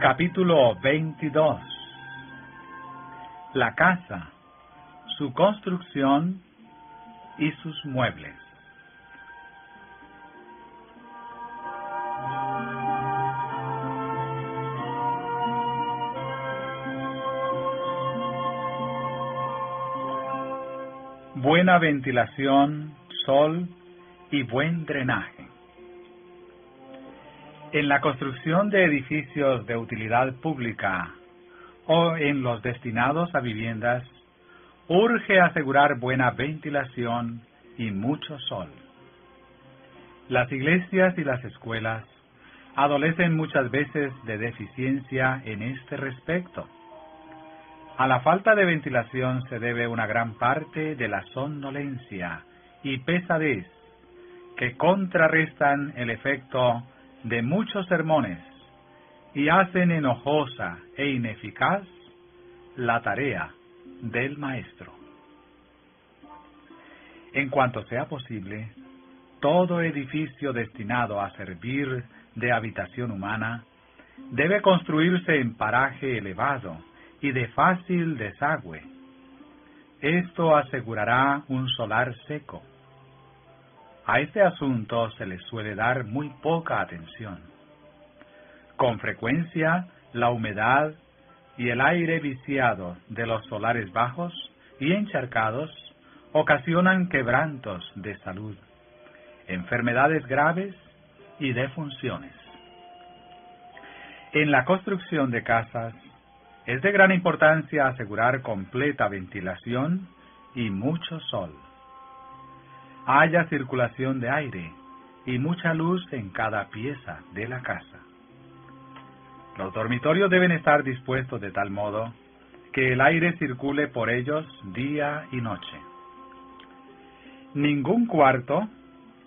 Capítulo 22. La casa, su construcción y sus muebles. Buena ventilación, sol y buen drenaje. En la construcción de edificios de utilidad pública o en los destinados a viviendas, urge asegurar buena ventilación y mucho sol. Las iglesias y las escuelas adolecen muchas veces de deficiencia en este respecto. A la falta de ventilación se debe una gran parte de la somnolencia y pesadez que contrarrestan el efecto de muchos sermones y hacen enojosa e ineficaz la tarea del maestro. En cuanto sea posible, todo edificio destinado a servir de habitación humana debe construirse en paraje elevado y de fácil desagüe. Esto asegurará un solar seco. A este asunto se le suele dar muy poca atención. Con frecuencia, la humedad y el aire viciado de los solares bajos y encharcados ocasionan quebrantos de salud, enfermedades graves y defunciones. En la construcción de casas, es de gran importancia asegurar completa ventilación y mucho sol. Haya circulación de aire y mucha luz en cada pieza de la casa. Los dormitorios deben estar dispuestos de tal modo que el aire circule por ellos día y noche. Ningún cuarto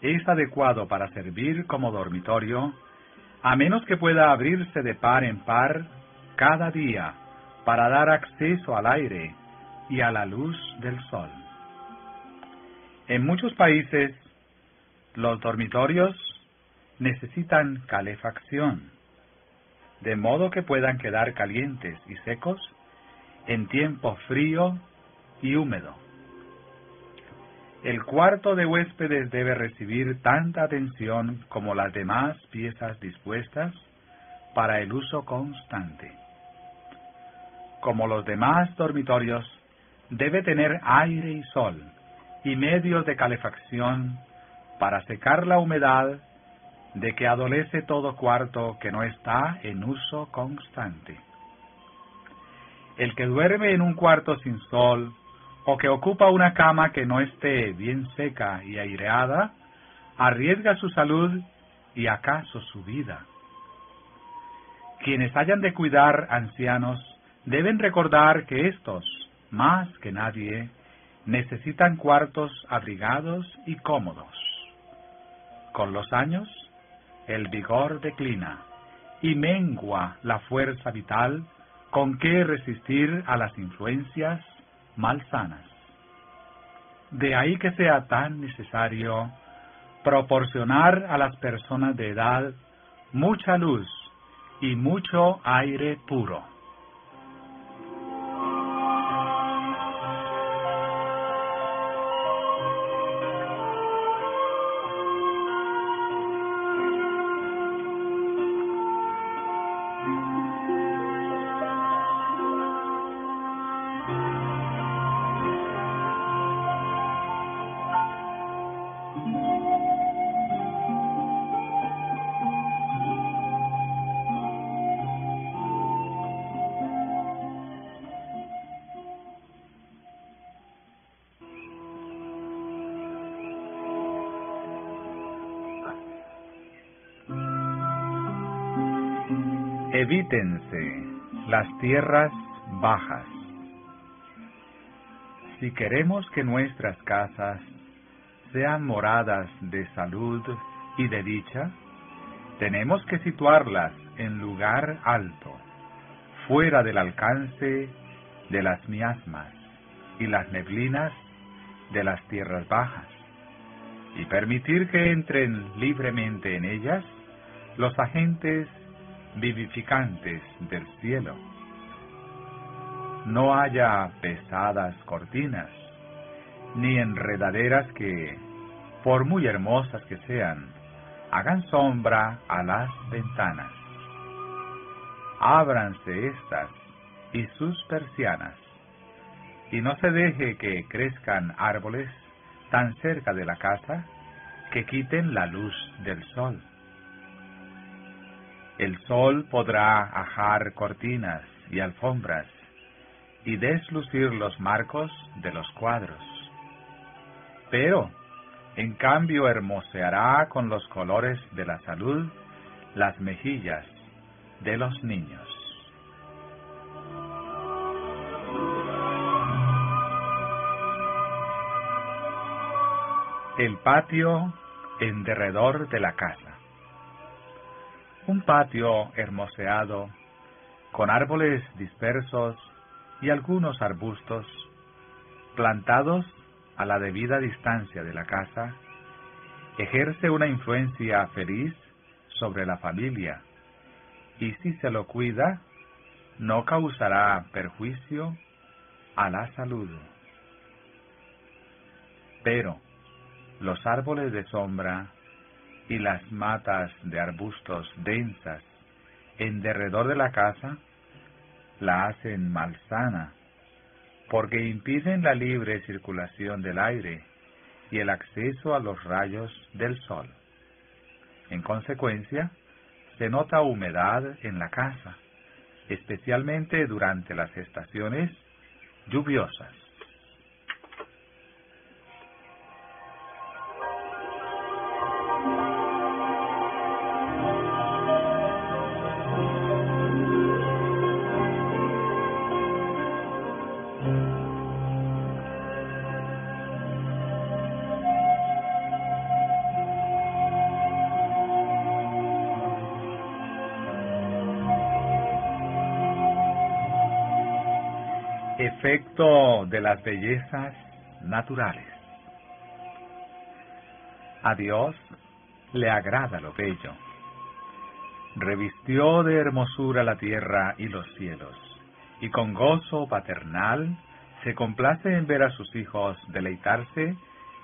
es adecuado para servir como dormitorio, a menos que pueda abrirse de par en par cada día para dar acceso al aire y a la luz del sol. En muchos países, los dormitorios necesitan calefacción, de modo que puedan quedar calientes y secos en tiempo frío y húmedo. El cuarto de huéspedes debe recibir tanta atención como las demás piezas dispuestas para el uso constante. Como los demás dormitorios, debe tener aire y sol y medios de calefacción para secar la humedad de que adolece todo cuarto que no está en uso constante. El que duerme en un cuarto sin sol o que ocupa una cama que no esté bien seca y aireada, arriesga su salud y acaso su vida. Quienes hayan de cuidar ancianos deben recordar que éstos, más que nadie, necesitan cuartos abrigados y cómodos. Con los años, el vigor declina y mengua la fuerza vital con que resistir a las influencias malsanas. De ahí que sea tan necesario proporcionar a las personas de edad mucha luz y mucho aire puro. Evítense las tierras bajas. Si queremos que nuestras casas sean moradas de salud y de dicha, tenemos que situarlas en lugar alto, fuera del alcance de las miasmas y las neblinas de las tierras bajas, y permitir que entren libremente en ellas los agentes vivificantes del cielo. No haya pesadas cortinas, ni enredaderas que, por muy hermosas que sean, hagan sombra a las ventanas. Ábranse estas y sus persianas, y no se deje que crezcan árboles tan cerca de la casa que quiten la luz del sol. El sol podrá ajar cortinas y alfombras y deslucir los marcos de los cuadros, pero en cambio hermoseará con los colores de la salud las mejillas de los niños. El patio en derredor de la casa. Un patio hermoseado, con árboles dispersos y algunos arbustos, plantados a la debida distancia de la casa, ejerce una influencia feliz sobre la familia, y si se lo cuida, no causará perjuicio a la salud. Pero los árboles de sombra y las matas de arbustos densas en derredor de la casa la hacen malsana, porque impiden la libre circulación del aire y el acceso a los rayos del sol. En consecuencia, se nota humedad en la casa, especialmente durante las estaciones lluviosas. Efecto de las bellezas naturales. A Dios le agrada lo bello. Revistió de hermosura la tierra y los cielos, y con gozo paternal se complace en ver a sus hijos deleitarse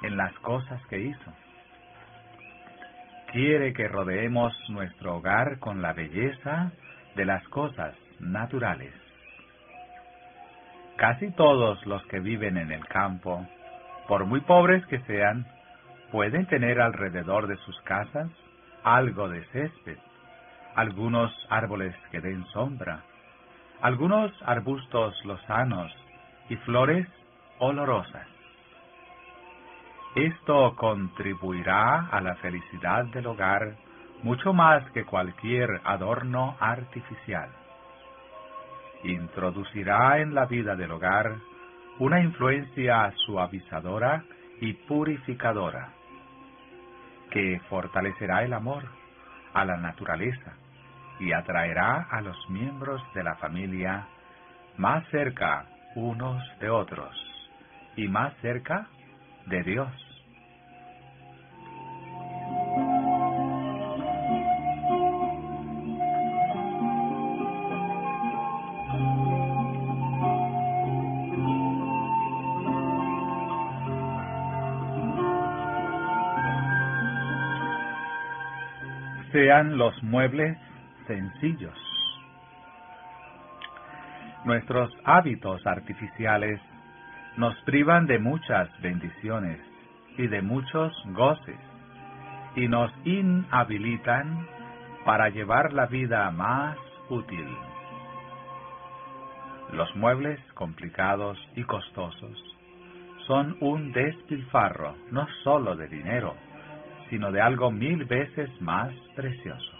en las cosas que hizo. Quiere que rodeemos nuestro hogar con la belleza de las cosas naturales. Casi todos los que viven en el campo, por muy pobres que sean, pueden tener alrededor de sus casas algo de césped, algunos árboles que den sombra, algunos arbustos lozanos y flores olorosas. Esto contribuirá a la felicidad del hogar mucho más que cualquier adorno artificial. Introducirá en la vida del hogar una influencia suavizadora y purificadora, que fortalecerá el amor a la naturaleza y atraerá a los miembros de la familia más cerca unos de otros y más cerca de Dios. Sean los muebles sencillos. Nuestros hábitos artificiales nos privan de muchas bendiciones y de muchos goces, y nos inhabilitan para llevar la vida más útil. Los muebles complicados y costosos son un despilfarro no sólo de dinero, sino de algo 1000 veces más precioso.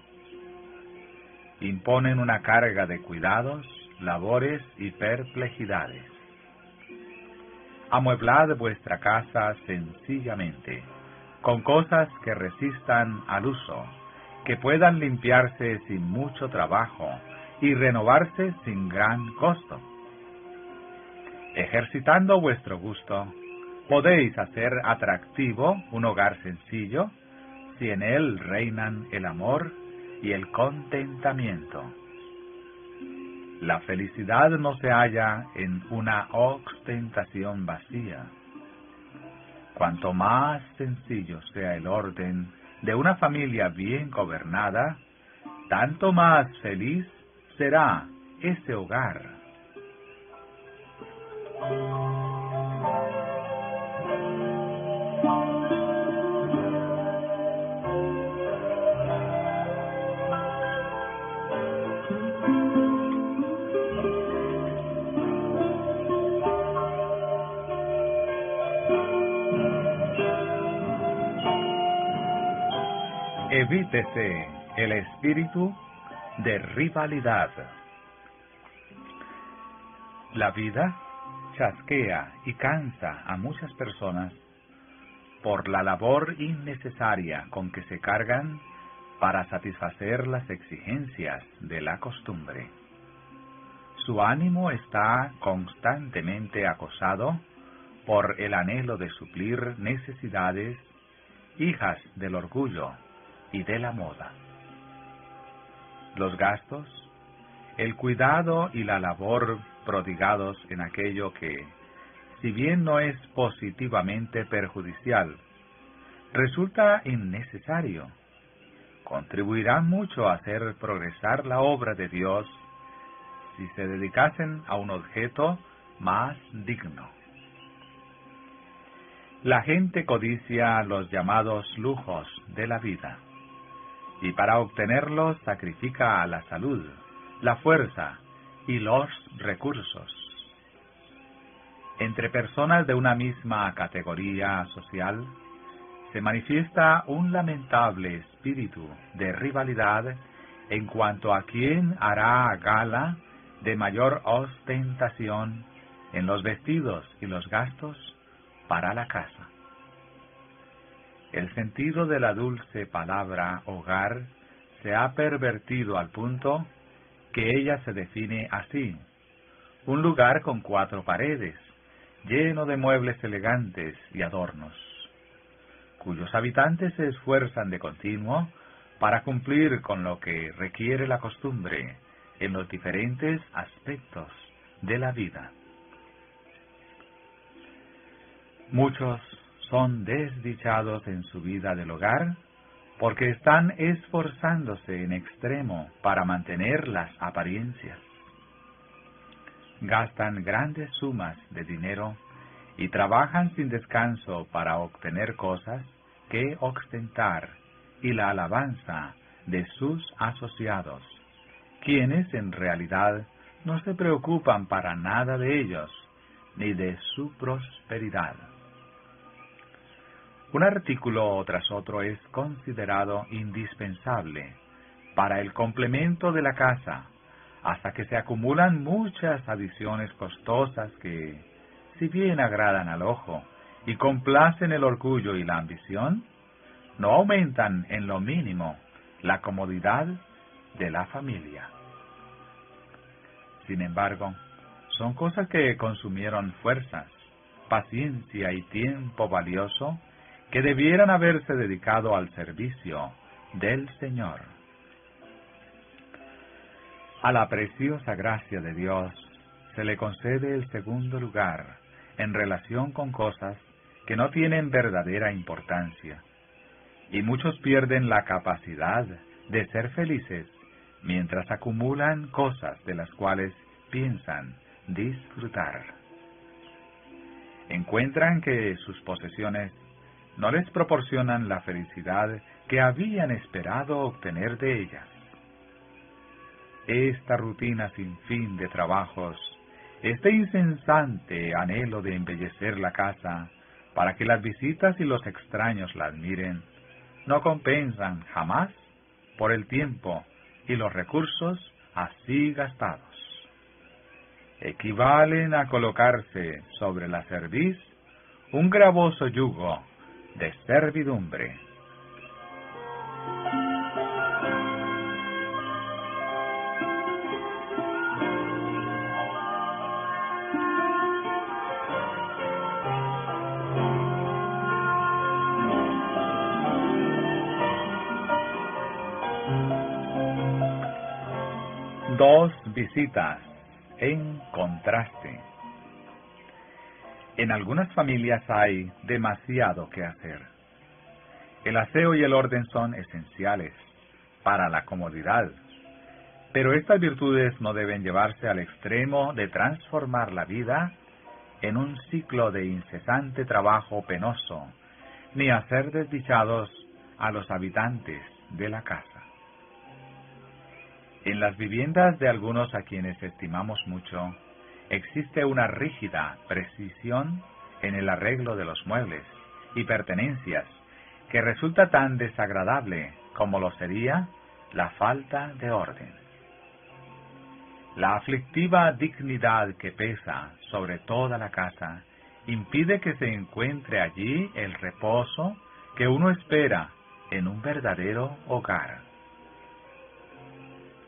Imponen una carga de cuidados, labores y perplejidades. Amueblad vuestra casa sencillamente, con cosas que resistan al uso, que puedan limpiarse sin mucho trabajo y renovarse sin gran costo. Ejercitando vuestro gusto, podéis hacer atractivo un hogar sencillo si en él reinan el amor y el contentamiento. La felicidad no se halla en una ostentación vacía. Cuanto más sencillo sea el orden de una familia bien gobernada, tanto más feliz será ese hogar. Evítese el espíritu de rivalidad. La vida chasquea y cansa a muchas personas por la labor innecesaria con que se cargan para satisfacer las exigencias de la costumbre. Su ánimo está constantemente acosado por el anhelo de suplir necesidades hijas del orgullo y de la moda. Los gastos, el cuidado y la labor prodigados en aquello que, si bien no es positivamente perjudicial, resulta innecesario, contribuirán mucho a hacer progresar la obra de Dios si se dedicasen a un objeto más digno. La gente codicia los llamados lujos de la vida, y para obtenerlos sacrifica la salud, la fuerza y los recursos. Entre personas de una misma categoría social, se manifiesta un lamentable espíritu de rivalidad en cuanto a quién hará gala de mayor ostentación en los vestidos y los gastos para la casa. El sentido de la dulce palabra hogar se ha pervertido al punto que ella se define así: un lugar con 4 paredes, lleno de muebles elegantes y adornos, cuyos habitantes se esfuerzan de continuo para cumplir con lo que requiere la costumbre en los diferentes aspectos de la vida. Muchos son desdichados en su vida del hogar porque están esforzándose en extremo para mantener las apariencias. Gastan grandes sumas de dinero y trabajan sin descanso para obtener cosas que ostentar y la alabanza de sus asociados, quienes en realidad no se preocupan para nada de ellos ni de su prosperidad. Un artículo tras otro es considerado indispensable para el complemento de la casa, hasta que se acumulan muchas adiciones costosas que, si bien agradan al ojo y complacen el orgullo y la ambición, no aumentan en lo mínimo la comodidad de la familia. Sin embargo, son cosas que consumieron fuerzas, paciencia y tiempo valioso que debieran haberse dedicado al servicio del Señor. A la preciosa gracia de Dios se le concede el segundo lugar en relación con cosas que no tienen verdadera importancia, y muchos pierden la capacidad de ser felices mientras acumulan cosas de las cuales piensan disfrutar. Encuentran que sus posesiones no les proporcionan la felicidad que habían esperado obtener de ellas. Esta rutina sin fin de trabajos, este incesante anhelo de embellecer la casa para que las visitas y los extraños la admiren, no compensan jamás por el tiempo y los recursos así gastados. Equivalen a colocarse sobre la cerviz un gravoso yugo de servidumbre. 2 visitas en contraste. En algunas familias hay demasiado que hacer. El aseo y el orden son esenciales para la comodidad, pero estas virtudes no deben llevarse al extremo de transformar la vida en un ciclo de incesante trabajo penoso, ni hacer desdichados a los habitantes de la casa. En las viviendas de algunos a quienes estimamos mucho, existe una rígida precisión en el arreglo de los muebles y pertenencias que resulta tan desagradable como lo sería la falta de orden. La aflictiva dignidad que pesa sobre toda la casa impide que se encuentre allí el reposo que uno espera en un verdadero hogar.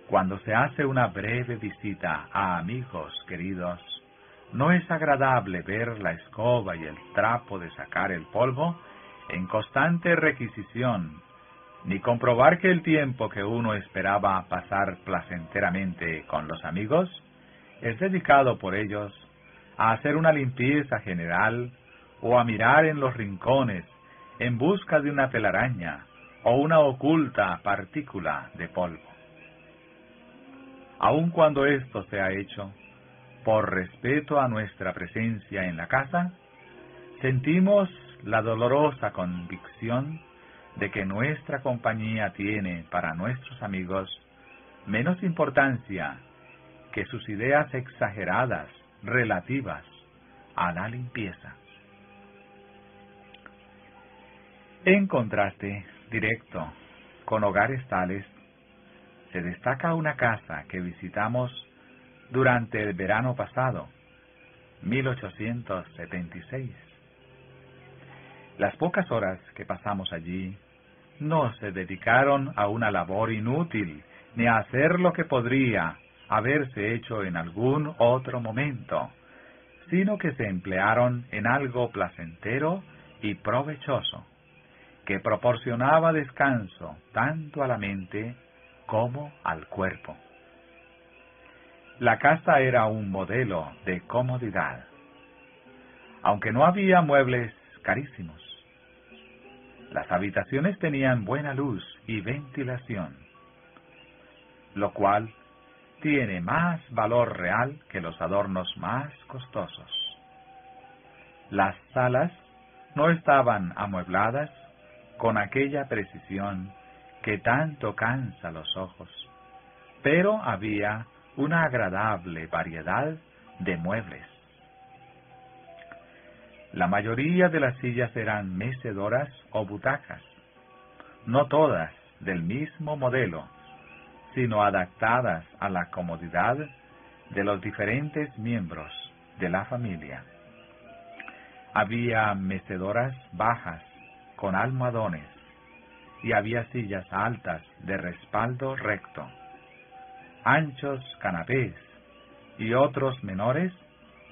Cuando se hace una breve visita a amigos queridos, no es agradable ver la escoba y el trapo de sacar el polvo en constante requisición, ni comprobar que el tiempo que uno esperaba pasar placenteramente con los amigos es dedicado por ellos a hacer una limpieza general o a mirar en los rincones en busca de una telaraña o una oculta partícula de polvo. Aun cuando esto se ha hecho, por respeto a nuestra presencia en la casa, sentimos la dolorosa convicción de que nuestra compañía tiene para nuestros amigos menos importancia que sus ideas exageradas relativas a la limpieza. En contraste directo con hogares tales, se destaca una casa que visitamos durante el verano pasado, 1876. Las pocas horas que pasamos allí no se dedicaron a una labor inútil, ni a hacer lo que podría haberse hecho en algún otro momento, sino que se emplearon en algo placentero y provechoso, que proporcionaba descanso tanto a la mente como al cuerpo. La casa era un modelo de comodidad, aunque no había muebles carísimos. Las habitaciones tenían buena luz y ventilación, lo cual tiene más valor real que los adornos más costosos. Las salas no estaban amuebladas con aquella precisión que tanto cansa los ojos, pero había una agradable variedad de muebles. La mayoría de las sillas eran mecedoras o butacas, no todas del mismo modelo, sino adaptadas a la comodidad de los diferentes miembros de la familia. Había mecedoras bajas con almohadones y había sillas altas de respaldo recto, anchos canapés y otros menores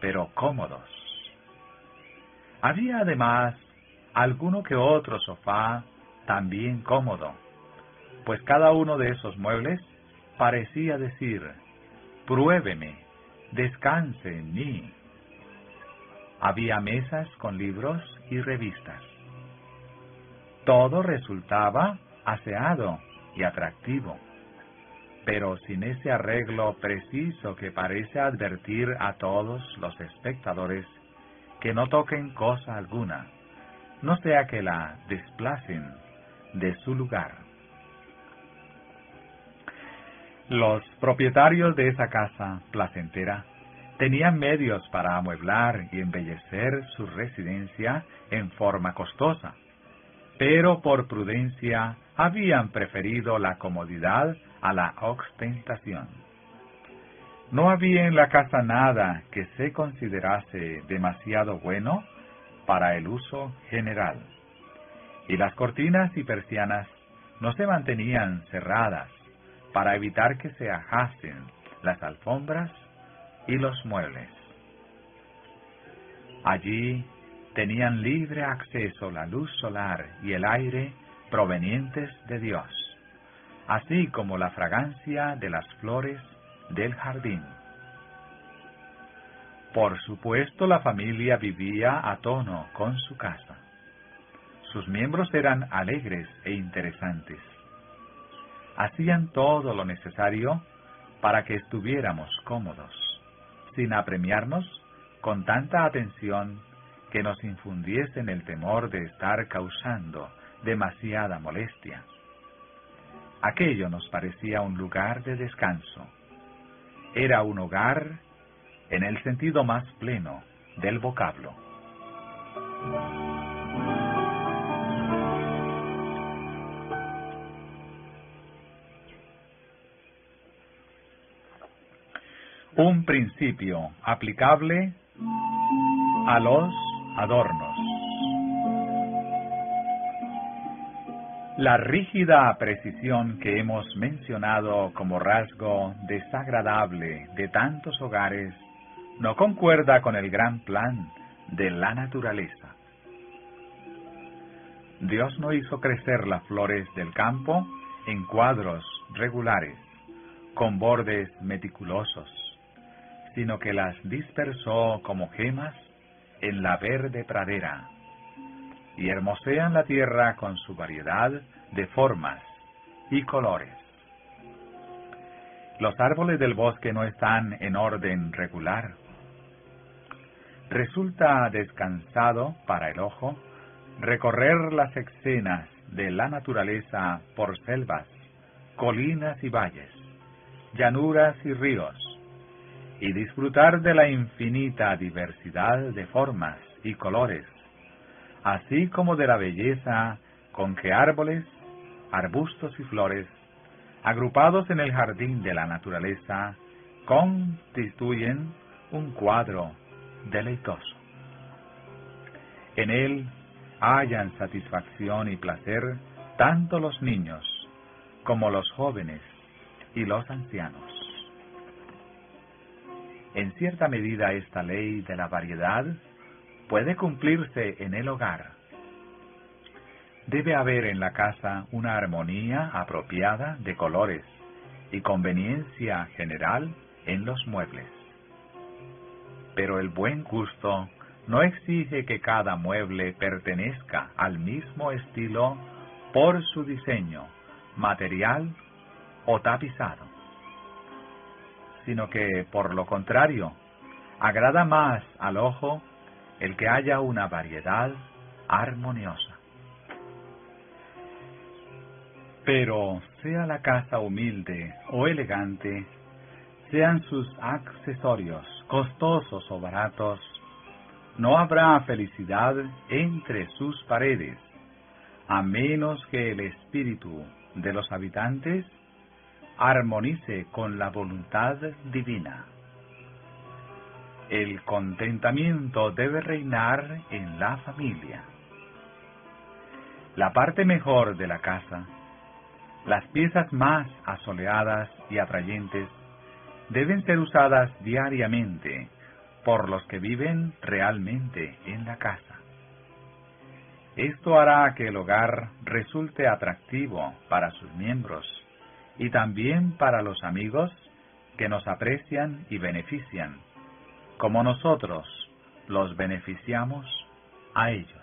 pero cómodos. Había además alguno que otro sofá también cómodo, pues cada uno de esos muebles parecía decir: pruébeme, descanse en mí. Había mesas con libros y revistas. Todo resultaba aseado y atractivo, pero sin ese arreglo preciso que parece advertir a todos los espectadores que no toquen cosa alguna, no sea que la desplacen de su lugar. Los propietarios de esa casa placentera tenían medios para amueblar y embellecer su residencia en forma costosa, pero por prudencia habían preferido la comodidad a la ostentación. No había en la casa nada que se considerase demasiado bueno para el uso general, y las cortinas y persianas no se mantenían cerradas para evitar que se ajasen las alfombras y los muebles. Allí tenían libre acceso la luz solar y el aire provenientes de Dios, así como la fragancia de las flores del jardín. Por supuesto, la familia vivía a tono con su casa. Sus miembros eran alegres e interesantes. Hacían todo lo necesario para que estuviéramos cómodos, sin apremiarnos con tanta atención que nos infundiesen el temor de estar causando demasiada molestia. Aquello nos parecía un lugar de descanso. Era un hogar en el sentido más pleno del vocablo. Un principio aplicable a los adornos. La rígida precisión que hemos mencionado como rasgo desagradable de tantos hogares no concuerda con el gran plan de la naturaleza. Dios no hizo crecer las flores del campo en cuadros regulares, con bordes meticulosos, sino que las dispersó como gemas en la verde pradera, y hermosean la tierra con su variedad de formas y colores. Los árboles del bosque no están en orden regular. Resulta descansado para el ojo recorrer las escenas de la naturaleza por selvas, colinas y valles, llanuras y ríos, y disfrutar de la infinita diversidad de formas y colores, así como de la belleza con que árboles, arbustos y flores, agrupados en el jardín de la naturaleza, constituyen un cuadro deleitoso. En él hallan satisfacción y placer tanto los niños como los jóvenes y los ancianos. En cierta medida esta ley de la variedad puede cumplirse en el hogar. Debe haber en la casa una armonía apropiada de colores y conveniencia general en los muebles. Pero el buen gusto no exige que cada mueble pertenezca al mismo estilo por su diseño, material o tapizado, sino que, por lo contrario, agrada más al ojo el que haya una variedad armoniosa. Pero, sea la casa humilde o elegante, sean sus accesorios costosos o baratos, no habrá felicidad entre sus paredes, a menos que el espíritu de los habitantes armonice con la voluntad divina. El contentamiento debe reinar en la familia. La parte mejor de la casa, las piezas más asoleadas y atrayentes, deben ser usadas diariamente por los que viven realmente en la casa. Esto hará que el hogar resulte atractivo para sus miembros y también para los amigos que nos aprecian y benefician, como nosotros los beneficiamos a ellos.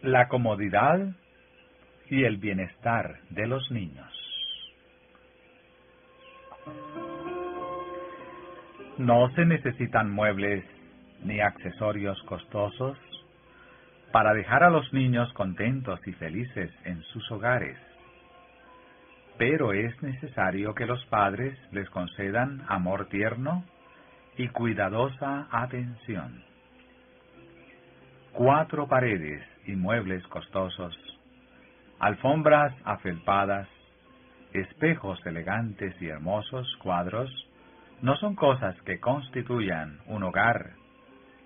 La comodidad y el bienestar de los niños. No se necesitan muebles ni accesorios costosos para dejar a los niños contentos y felices en sus hogares, pero es necesario que los padres les concedan amor tierno y cuidadosa atención. 4 paredes y muebles costosos, alfombras afelpadas, espejos elegantes y hermosos cuadros, no son cosas que constituyan un hogar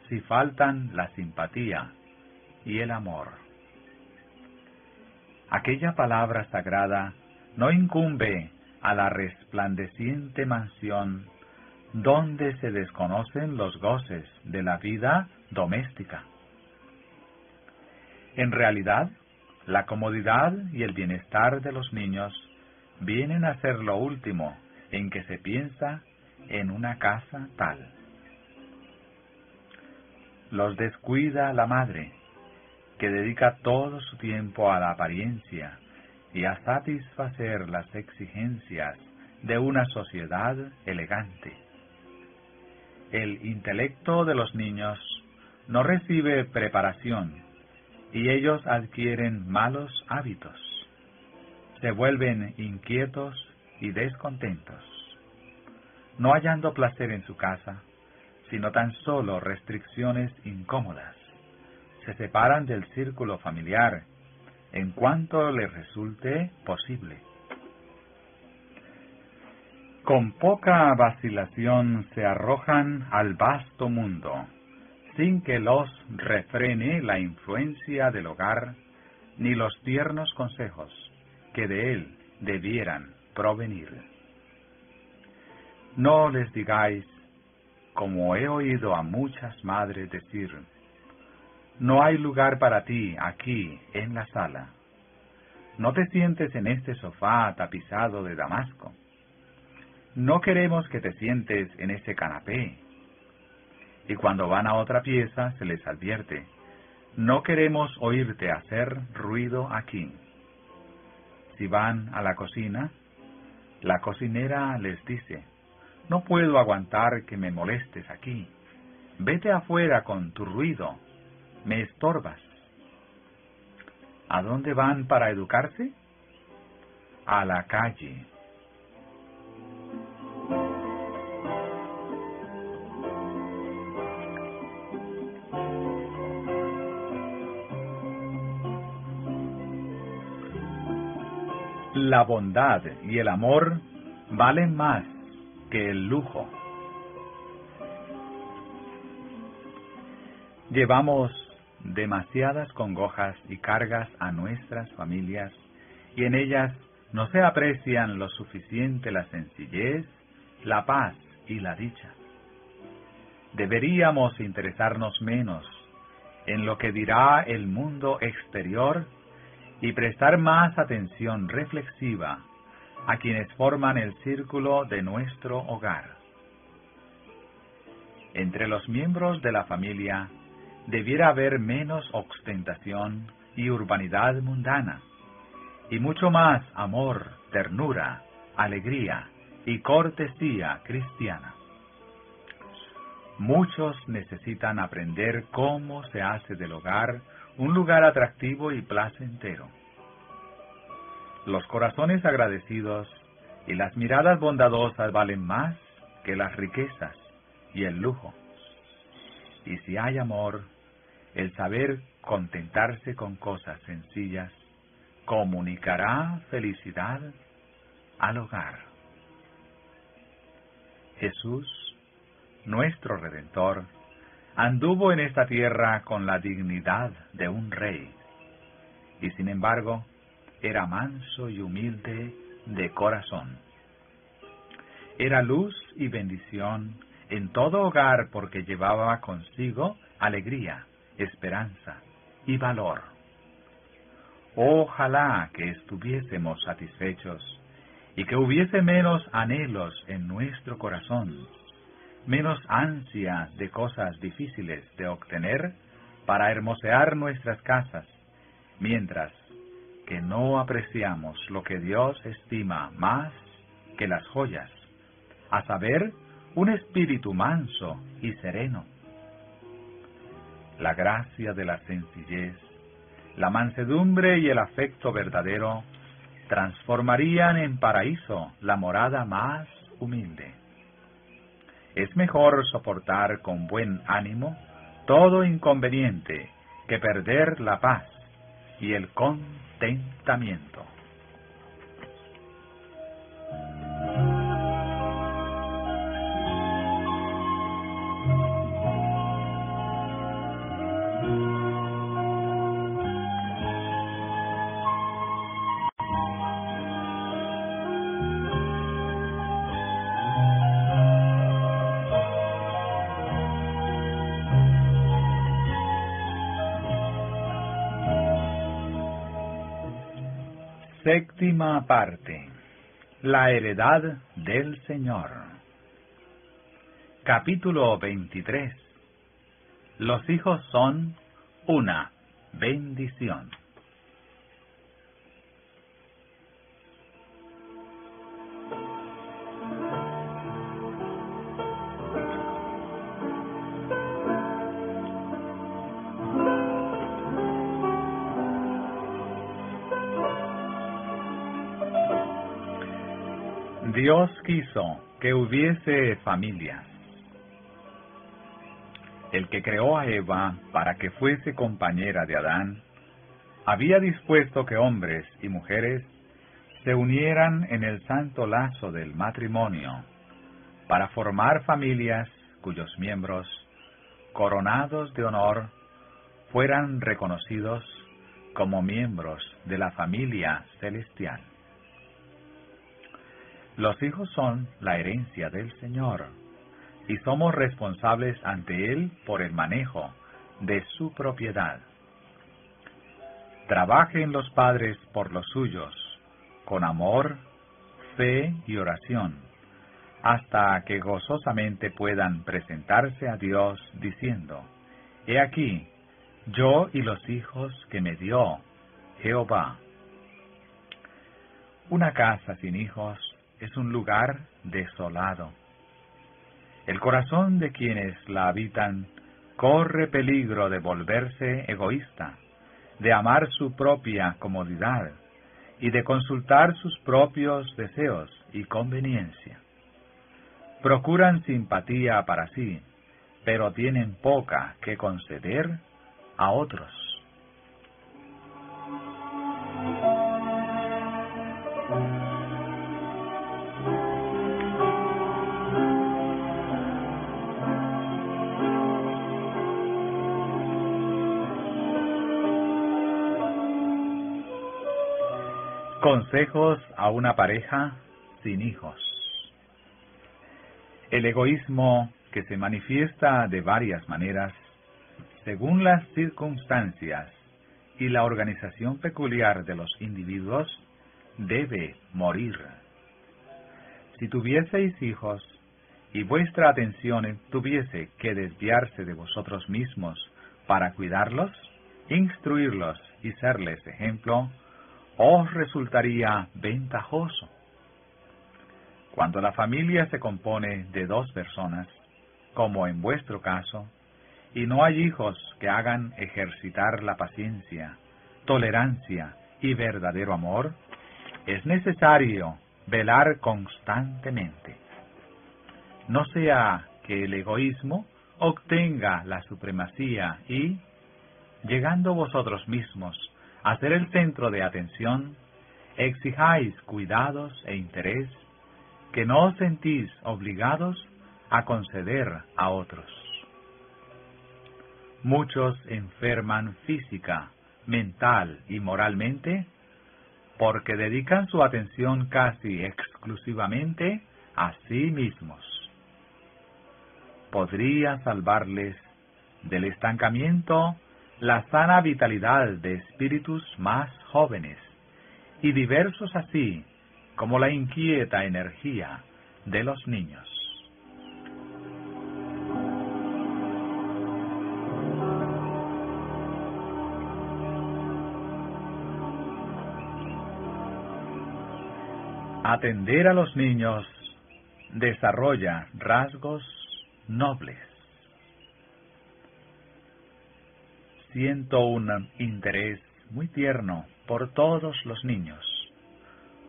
si faltan la simpatía y el amor. aquella palabra sagrada no incumbe a la resplandeciente mansión donde se desconocen los goces de la vida doméstica. En realidad, la comodidad y el bienestar de los niños vienen a ser lo último en que se piensa en una casa tal. Los descuida la madre, que dedica todo su tiempo a la apariencia y a satisfacer las exigencias de una sociedad elegante. El intelecto de los niños no recibe preparación y ellos adquieren malos hábitos. Se vuelven inquietos y descontentos, no hallando placer en su casa, sino tan solo restricciones incómodas. Se separan del círculo familiar en cuanto les resulte posible. Con poca vacilación se arrojan al vasto mundo, sin que los refrene la influencia del hogar, ni los tiernos consejos que de él debieran provenir. No les digáis, como he oído a muchas madres decir, no hay lugar para ti aquí en la sala. No te sientes en este sofá tapizado de damasco. No queremos que te sientes en ese canapé. Y cuando van a otra pieza se les advierte, no queremos oírte hacer ruido aquí. Si van a la cocina, la cocinera les dice, no puedo aguantar que me molestes aquí. Vete afuera con tu ruido, me estorbas. ¿A dónde van para educarse? A la calle. La bondad y el amor valen más que el lujo. Llevamos demasiadas congojas y cargas a nuestras familias, y en ellas no se aprecian lo suficiente la sencillez, la paz y la dicha. Deberíamos interesarnos menos en lo que dirá el mundo exterior y prestar más atención reflexiva a quienes forman el círculo de nuestro hogar. Entre los miembros de la familia debiera haber menos ostentación y urbanidad mundana, y mucho más amor, ternura, alegría y cortesía cristiana. Muchos necesitan aprender cómo se hace del hogar un lugar atractivo y placentero. Los corazones agradecidos y las miradas bondadosas valen más que las riquezas y el lujo. Y si hay amor, el saber contentarse con cosas sencillas comunicará felicidad al hogar. Jesús, nuestro Redentor, anduvo en esta tierra con la dignidad de un rey, y sin embargo, era manso y humilde de corazón. Era luz y bendición en todo hogar porque llevaba consigo alegría, esperanza y valor. Ojalá que estuviésemos satisfechos y que hubiese menos anhelos en nuestro corazón, menos ansia de cosas difíciles de obtener para hermosear nuestras casas, mientras que no apreciamos lo que Dios estima más que las joyas, a saber, un espíritu manso y sereno. La gracia de la sencillez, la mansedumbre y el afecto verdadero transformarían en paraíso la morada más humilde. Es mejor soportar con buen ánimo todo inconveniente que perder la paz y el contentamiento. Séptima parte. La heredad del Señor. Capítulo 23. Los hijos son una bendición. Dios quiso que hubiese familias. El que creó a Eva para que fuese compañera de Adán, había dispuesto que hombres y mujeres se unieran en el santo lazo del matrimonio, para formar familias cuyos miembros, coronados de honor, fueran reconocidos como miembros de la familia celestial. Los hijos son la herencia del Señor, y somos responsables ante Él por el manejo de su propiedad. Trabajen los padres por los suyos, con amor, fe y oración, hasta que gozosamente puedan presentarse a Dios diciendo: He aquí, yo y los hijos que me dio Jehová. Una casa sin hijos es un lugar desolado. El corazón de quienes la habitan corre peligro de volverse egoísta, de amar su propia comodidad y de consultar sus propios deseos y conveniencia. Procuran simpatía para sí, pero tienen poca que conceder a otros. Consejos a una pareja sin hijos. El egoísmo, que se manifiesta de varias maneras, según las circunstancias y la organización peculiar de los individuos, debe morir. Si tuvieseis hijos, y vuestra atención tuviese que desviarse de vosotros mismos para cuidarlos, instruirlos y serles ejemplo, os resultaría ventajoso. Cuando la familia se compone de dos personas, como en vuestro caso, y no hay hijos que hagan ejercitar la paciencia, tolerancia y verdadero amor, es necesario velar constantemente. No sea que el egoísmo obtenga la supremacía y, llegando vosotros mismos a ser el centro de atención, exijáis cuidados e interés que no os sentís obligados a conceder a otros. Muchos enferman física, mental y moralmente porque dedican su atención casi exclusivamente a sí mismos. Podría salvarles del estancamiento la sana vitalidad de espíritus más jóvenes y diversos, así como la inquieta energía de los niños. Atender a los niños desarrolla rasgos nobles. Siento un interés muy tierno por todos los niños,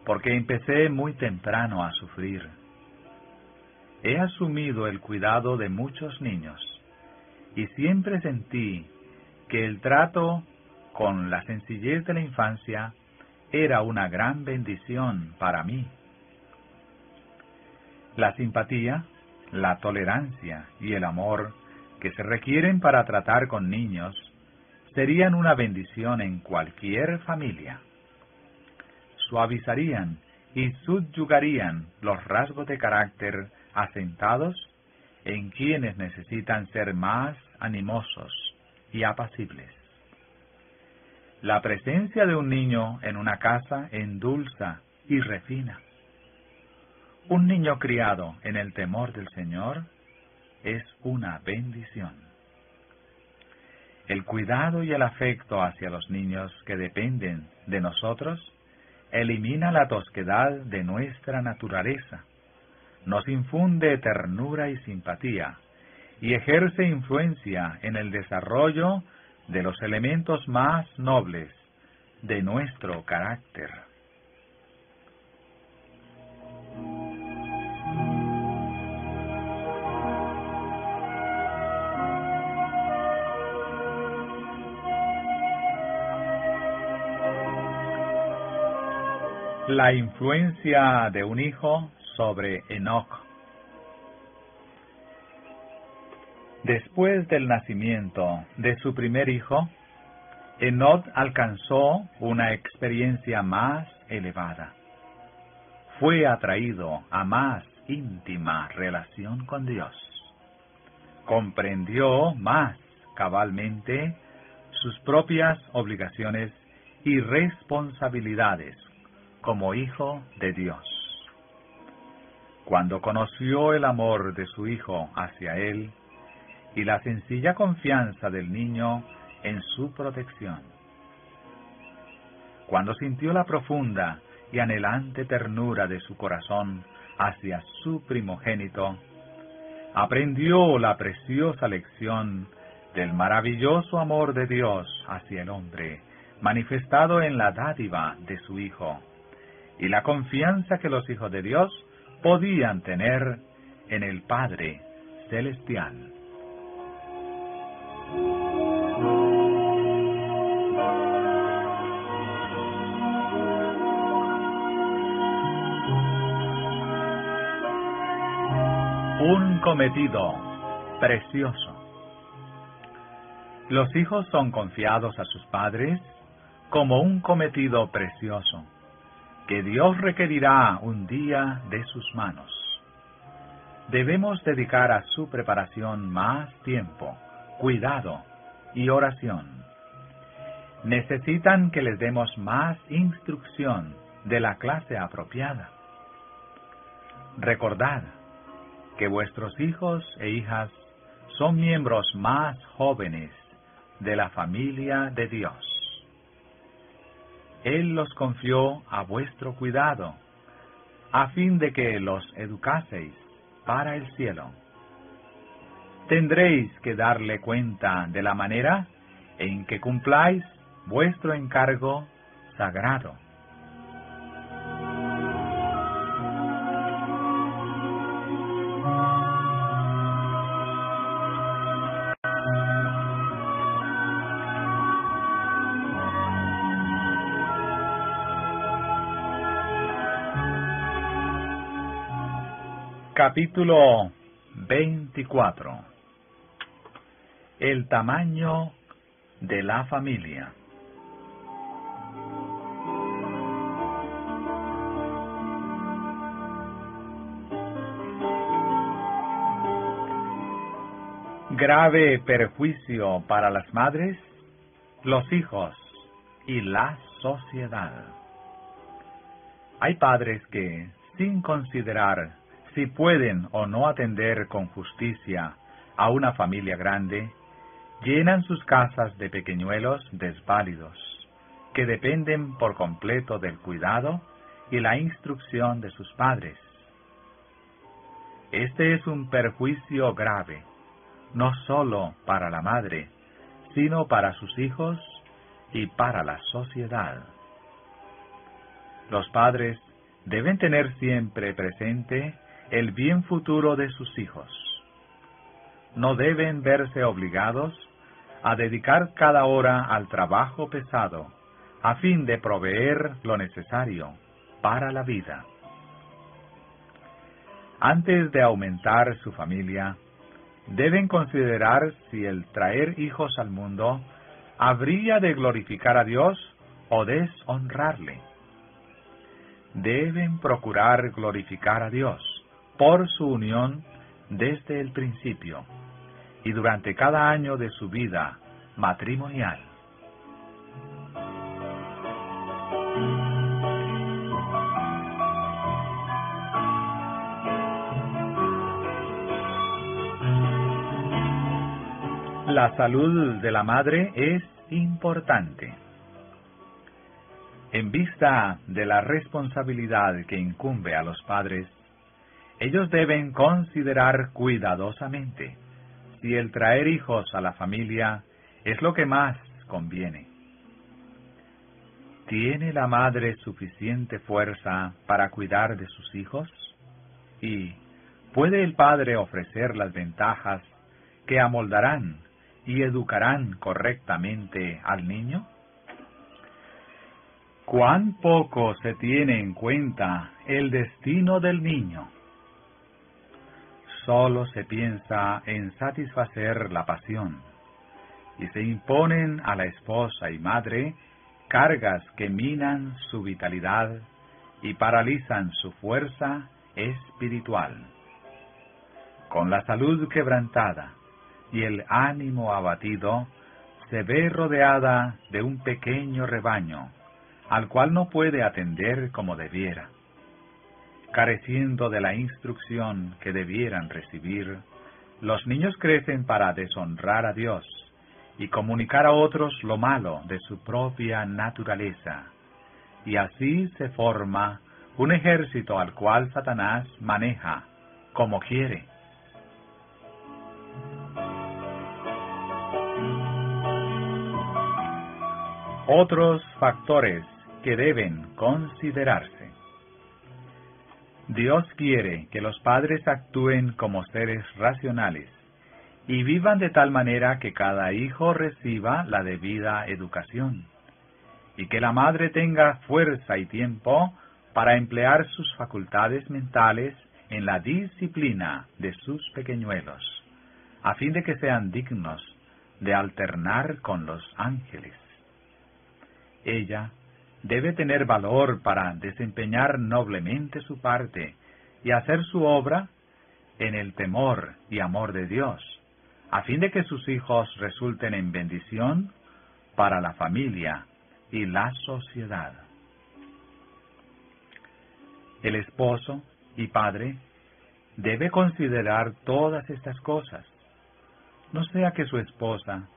porque empecé muy temprano a sufrir. He asumido el cuidado de muchos niños y siempre sentí que el trato con la sencillez de la infancia era una gran bendición para mí. La simpatía, la tolerancia y el amor que se requieren para tratar con niños serían una bendición en cualquier familia. Suavizarían y subyugarían los rasgos de carácter asentados en quienes necesitan ser más animosos y apacibles. La presencia de un niño en una casa endulza y refina. Un niño criado en el temor del Señor es una bendición. El cuidado y el afecto hacia los niños que dependen de nosotros elimina la tosquedad de nuestra naturaleza, nos infunde ternura y simpatía, y ejerce influencia en el desarrollo de los elementos más nobles de nuestro carácter. La influencia de un hijo sobre Enoc. Después del nacimiento de su primer hijo, Enoc alcanzó una experiencia más elevada. Fue atraído a más íntima relación con Dios. Comprendió más cabalmente sus propias obligaciones y responsabilidades como hijo de Dios. Cuando conoció el amor de su hijo hacia él y la sencilla confianza del niño en su protección, cuando sintió la profunda y anhelante ternura de su corazón hacia su primogénito, aprendió la preciosa lección del maravilloso amor de Dios hacia el hombre, manifestado en la dádiva de su Hijo, y la confianza que los hijos de Dios podían tener en el Padre Celestial. Un cometido precioso. Los hijos son confiados a sus padres como un cometido precioso, que Dios requerirá un día de sus manos. Debemos dedicar a su preparación más tiempo, cuidado y oración. Necesitan que les demos más instrucción de la clase apropiada. Recordad que vuestros hijos e hijas son miembros más jóvenes de la familia de Dios. Él los confió a vuestro cuidado, a fin de que los educaseis para el cielo. Tendréis que darle cuenta de la manera en que cumpláis vuestro encargo sagrado. Capítulo 24. El tamaño de la familia. Grave perjuicio para las madres, los hijos y la sociedad. Hay padres que, sin considerar si pueden o no atender con justicia a una familia grande, llenan sus casas de pequeñuelos desválidos, que dependen por completo del cuidado y la instrucción de sus padres. Este es un perjuicio grave, no sólo para la madre, sino para sus hijos y para la sociedad. Los padres deben tener siempre presente el bien futuro de sus hijos. No deben verse obligados a dedicar cada hora al trabajo pesado, a fin de proveer lo necesario para la vida. Antes de aumentar su familia, deben considerar si el traer hijos al mundo habría de glorificar a Dios o deshonrarle. Deben procurar glorificar a Dios por su unión desde el principio y durante cada año de su vida matrimonial. La salud de la madre es importante. En vista de la responsabilidad que incumbe a los padres, ellos deben considerar cuidadosamente si el traer hijos a la familia es lo que más conviene. ¿Tiene la madre suficiente fuerza para cuidar de sus hijos? ¿Y puede el padre ofrecer las ventajas que amoldarán y educarán correctamente al niño? ¿Cuán poco se tiene en cuenta el destino del niño? Solo se piensa en satisfacer la pasión, y se imponen a la esposa y madre cargas que minan su vitalidad y paralizan su fuerza espiritual. Con la salud quebrantada y el ánimo abatido, se ve rodeada de un pequeño rebaño, al cual no puede atender como debiera. Careciendo de la instrucción que debieran recibir, los niños crecen para deshonrar a Dios y comunicar a otros lo malo de su propia naturaleza. Y así se forma un ejército al cual Satanás maneja como quiere. Otros factores que deben considerarse. Dios quiere que los padres actúen como seres racionales y vivan de tal manera que cada hijo reciba la debida educación, y que la madre tenga fuerza y tiempo para emplear sus facultades mentales en la disciplina de sus pequeñuelos, a fin de que sean dignos de alternar con los ángeles. Ella debe tener valor para desempeñar noblemente su parte y hacer su obra en el temor y amor de Dios, a fin de que sus hijos resulten en bendición para la familia y la sociedad. El esposo y padre debe considerar todas estas cosas, no sea que su esposa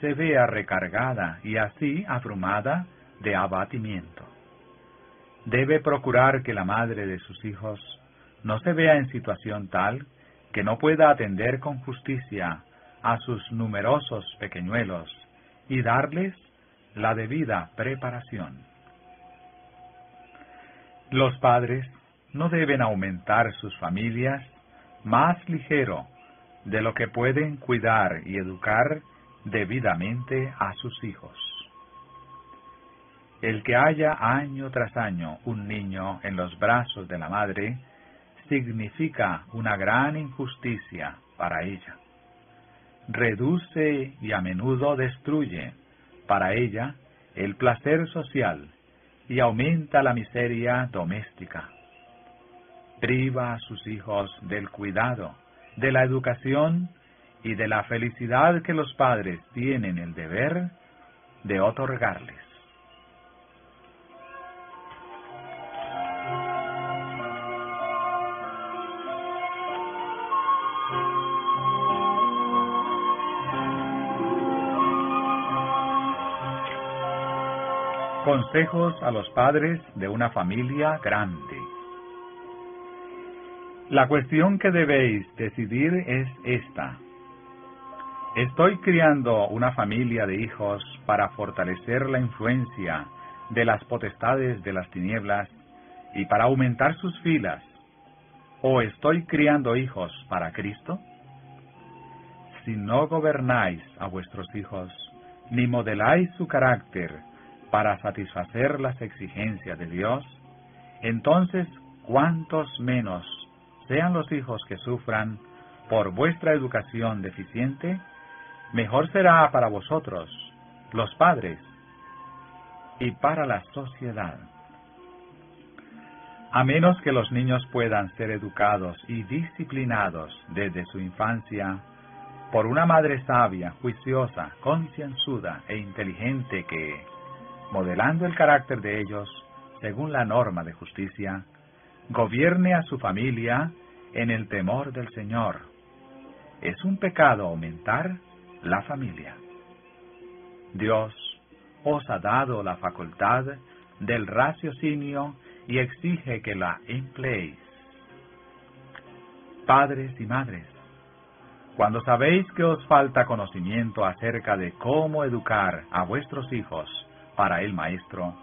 se vea recargada y así abrumada de abatimiento. Debe procurar que la madre de sus hijos no se vea en situación tal que no pueda atender con justicia a sus numerosos pequeñuelos y darles la debida preparación. Los padres no deben aumentar sus familias más ligero de lo que pueden cuidar y educar debidamente a sus hijos. El que haya año tras año un niño en los brazos de la madre significa una gran injusticia para ella. Reduce y a menudo destruye para ella el placer social y aumenta la miseria doméstica. Priva a sus hijos del cuidado, de la educación y de la felicidad que los padres tienen el deber de otorgarles. Consejos a los padres de una familia grande. La cuestión que debéis decidir es esta. ¿Estoy criando una familia de hijos para fortalecer la influencia de las potestades de las tinieblas y para aumentar sus filas? ¿O estoy criando hijos para Cristo? Si no gobernáis a vuestros hijos, ni modeláis su carácter para satisfacer las exigencias de Dios, entonces cuántos menos sean los hijos que sufran por vuestra educación deficiente, mejor será para vosotros, los padres, y para la sociedad. A menos que los niños puedan ser educados y disciplinados desde su infancia por una madre sabia, juiciosa, concienzuda e inteligente que, modelando el carácter de ellos según la norma de justicia, gobierne a su familia en el temor del Señor. ¿Es un pecado aumentar la familia. Dios os ha dado la facultad del raciocinio y exige que la empleéis. Padres y madres, cuando sabéis que os falta conocimiento acerca de cómo educar a vuestros hijos para el Maestro,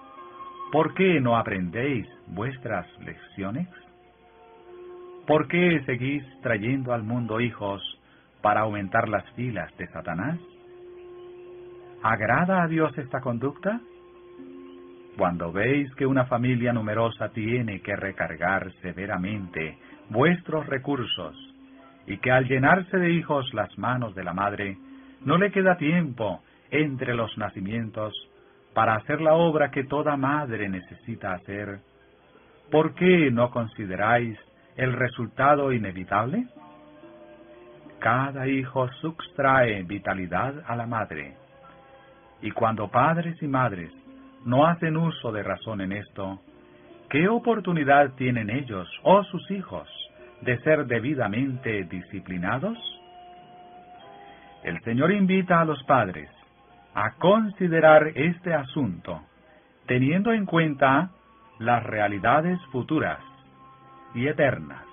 ¿por qué no aprendéis vuestras lecciones? ¿Por qué seguís trayendo al mundo hijos para aumentar las filas de Satanás? ¿Agrada a Dios esta conducta? Cuando veis que una familia numerosa tiene que recargar severamente vuestros recursos y que al llenarse de hijos las manos de la madre no le queda tiempo entre los nacimientos para hacer la obra que toda madre necesita hacer, ¿por qué no consideráis el resultado inevitable? Cada hijo sustrae vitalidad a la madre, y cuando padres y madres no hacen uso de razón en esto, ¿qué oportunidad tienen ellos o sus hijos de ser debidamente disciplinados? El Señor invita a los padres a considerar este asunto, teniendo en cuenta las realidades futuras y eternas.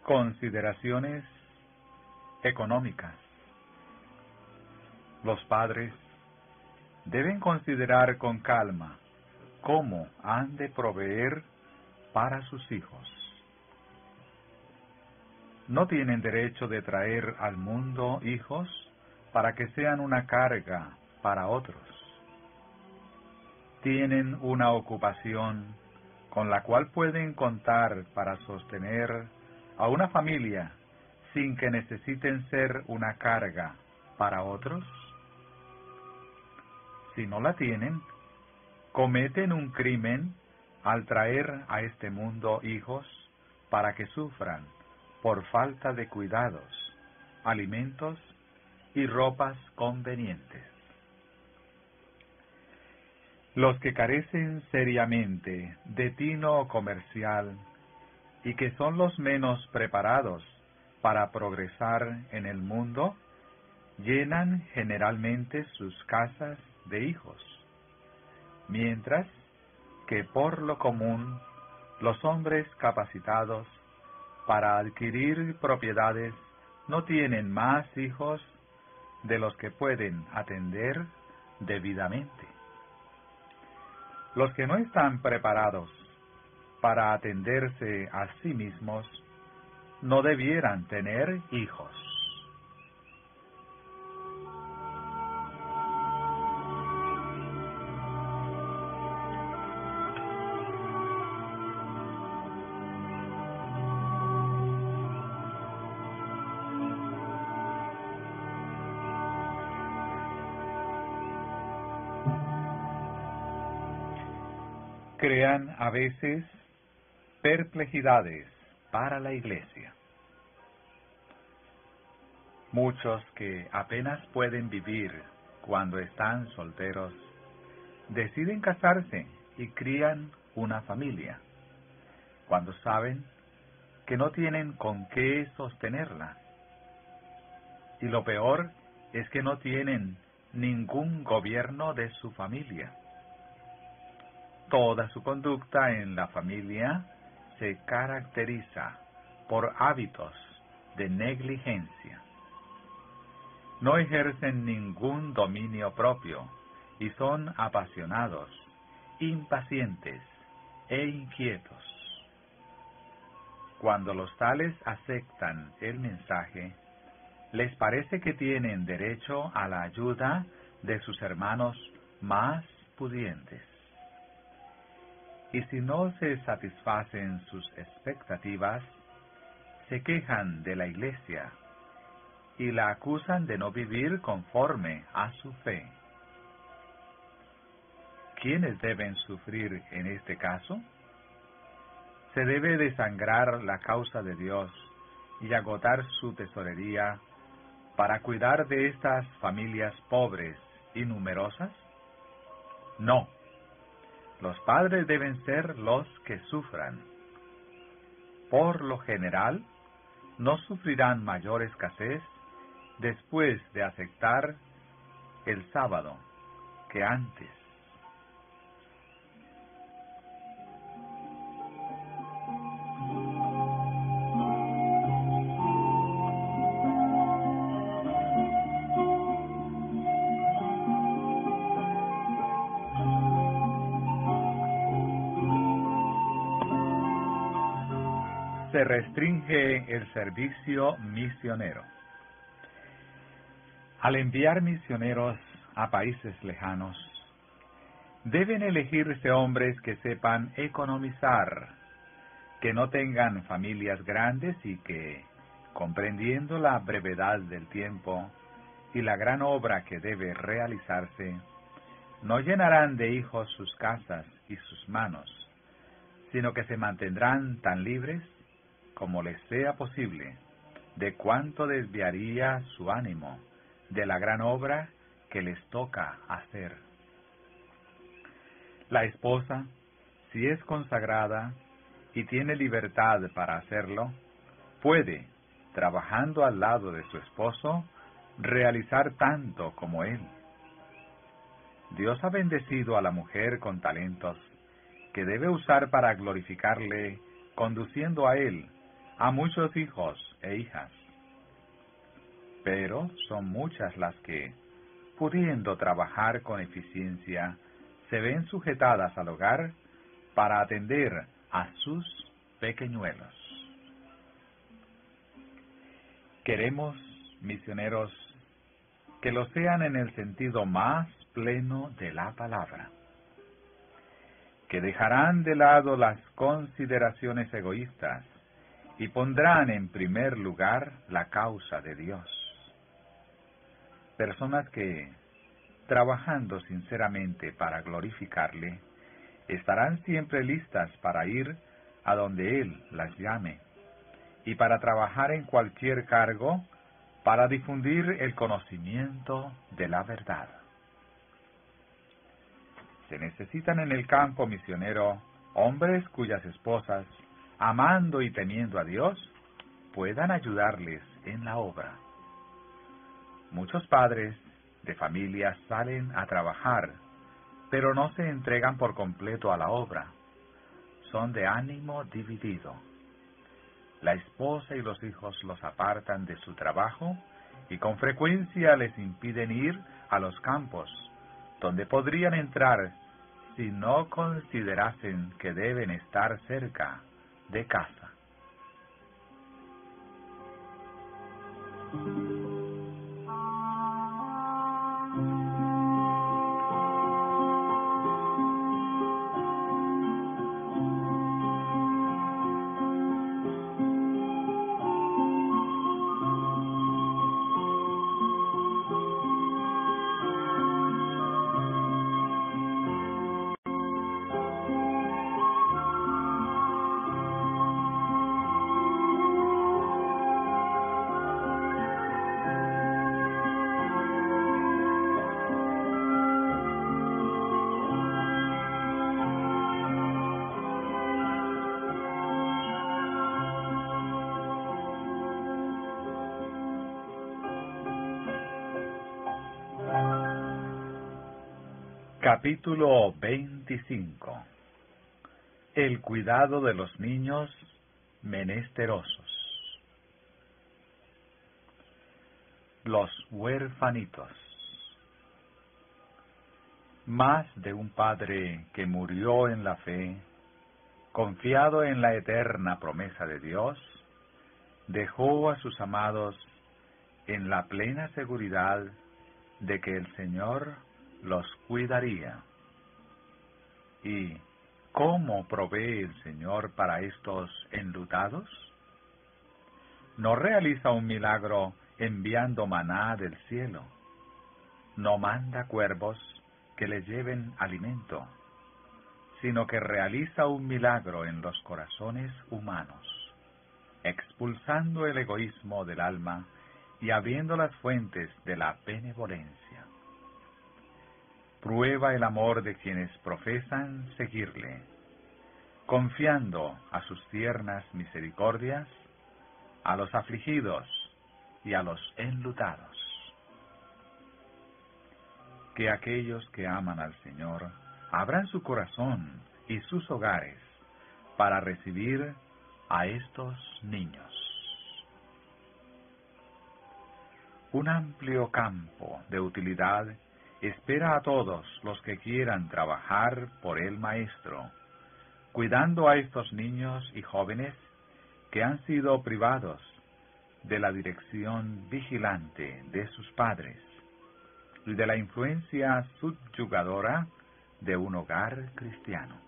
Consideraciones económicas. Los padres deben considerar con calma cómo han de proveer para sus hijos. No tienen derecho de traer al mundo hijos para que sean una carga para otros. Tienen una ocupación con la cual pueden contar para sostener a una familia sin que necesiten ser una carga para otros. Si no la tienen, cometen un crimen al traer a este mundo hijos para que sufran por falta de cuidados, alimentos y ropas convenientes. Los que carecen seriamente de tino comercial y que son los menos preparados para progresar en el mundo, llenan generalmente sus casas de hijos, mientras que por lo común los hombres capacitados para adquirir propiedades no tienen más hijos de los que pueden atender debidamente. Los que no están preparados para atenderse a sí mismos no debieran tener hijos. Crean a veces perplejidades para la Iglesia. Muchos que apenas pueden vivir cuando están solteros, deciden casarse y crían una familia, cuando saben que no tienen con qué sostenerla. Y lo peor es que no tienen ningún gobierno de su familia. Toda su conducta en la familia se caracteriza por hábitos de negligencia. No ejercen ningún dominio propio y son apasionados, impacientes e inquietos. Cuando los tales aceptan el mensaje, les parece que tienen derecho a la ayuda de sus hermanos más pudientes. Y si no se satisfacen sus expectativas, se quejan de la Iglesia y la acusan de no vivir conforme a su fe. ¿Quiénes deben sufrir en este caso? Se debe desangrar la causa de Dios y agotar su tesorería para cuidar de estas familias pobres y numerosas? No. Los padres deben ser los que sufran. Por lo general, no sufrirán mayor escasez después de aceptar el sábado que antes. Se restringe el servicio misionero. Al enviar misioneros a países lejanos, deben elegirse hombres que sepan economizar, que no tengan familias grandes y que, comprendiendo la brevedad del tiempo y la gran obra que debe realizarse, no llenarán de hijos sus casas y sus manos, sino que se mantendrán tan libres como les sea posible, de cuánto desviaría su ánimo de la gran obra que les toca hacer. La esposa, si es consagrada y tiene libertad para hacerlo, puede, trabajando al lado de su esposo, realizar tanto como él. Dios ha bendecido a la mujer con talentos que debe usar para glorificarle, conduciendo a él a muchos hijos e hijas. Pero son muchas las que, pudiendo trabajar con eficiencia, se ven sujetadas al hogar para atender a sus pequeñuelos. Queremos, misioneros, que lo sean en el sentido más pleno de la palabra, que dejarán de lado las consideraciones egoístas y pondrán en primer lugar la causa de Dios. Personas que, trabajando sinceramente para glorificarle, estarán siempre listas para ir a donde Él las llame, y para trabajar en cualquier cargo para difundir el conocimiento de la verdad. Se necesitan en el campo misionero hombres cuyas esposas, amando y temiendo a Dios, puedan ayudarles en la obra. Muchos padres de familia salen a trabajar, pero no se entregan por completo a la obra. Son de ánimo dividido. La esposa y los hijos los apartan de su trabajo y con frecuencia les impiden ir a los campos, donde podrían entrar si no considerasen que deben estar cerca de casa. Capítulo 25. El cuidado de los niños menesterosos. Los huérfanitos. Más de un padre que murió en la fe, confiado en la eterna promesa de Dios, dejó a sus amados en la plena seguridad de que el Señor los cuidaría. ¿Y cómo provee el Señor para estos enlutados? No realiza un milagro enviando maná del cielo. No manda cuervos que les lleven alimento, sino que realiza un milagro en los corazones humanos, expulsando el egoísmo del alma y abriendo las fuentes de la benevolencia. Prueba el amor de quienes profesan seguirle, confiando a sus tiernas misericordias a los afligidos y a los enlutados. Que aquellos que aman al Señor abran su corazón y sus hogares para recibir a estos niños. Un amplio campo de utilidad espera a todos los que quieran trabajar por el Maestro, cuidando a estos niños y jóvenes que han sido privados de la dirección vigilante de sus padres y de la influencia subyugadora de un hogar cristiano.